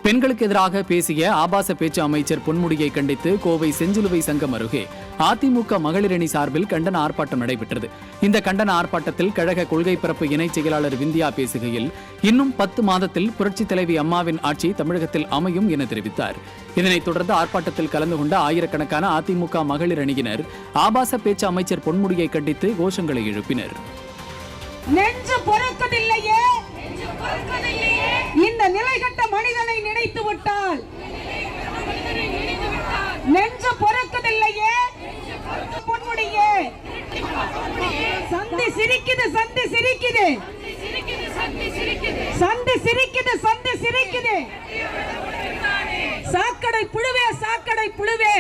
பெண்களுக்கு எதிராக பேசிய ஆபாச பேச்சு அமைச்சர் பொன்முடியை கண்டித்து கோவை செஞ்சிலுவை சங்கம் அருகே அதிமுக மகளிரணி சார்பில் கண்டன ஆர்ப்பாட்டம் நடைபெற்றது. இந்த கண்டன ஆர்ப்பாட்டத்தில் கழக கொள்கை பரப்பு இணைச் செயலாளர் விந்தியா பேசுகையில், இன்னும் 10 மாதத்தில் புரட்சித் தலைவி அம்மாவின் ஆட்சி தமிழகத்தில் அமையும் என தெரிவித்தார். இதனைத் தொடர்ந்து ஆர்ப்பாட்டத்தில் கலந்து கொண்ட ஆயிரக்கணக்கான அதிமுக மகளிர் அணியினர் ஆபாச பேச்சு அமைச்சர் பொன்முடியை கண்டித்து கோஷங்களை எழுப்பினர். நெஞ்சு பொறுக்கவில்லையே, இந்த நிலைகட்ட மனிதனை நினைத்து விட்டால் நெஞ்சு பொறுக்கவில்லையே. பொன்முடியே, சந்தி சிரிக்குது, சந்தி சிரிக்குது, சந்தி சிரிக்குது, சந்தி சிரிக்குது. சாக்கடை புழுவே, சாக்கடை புழுவே.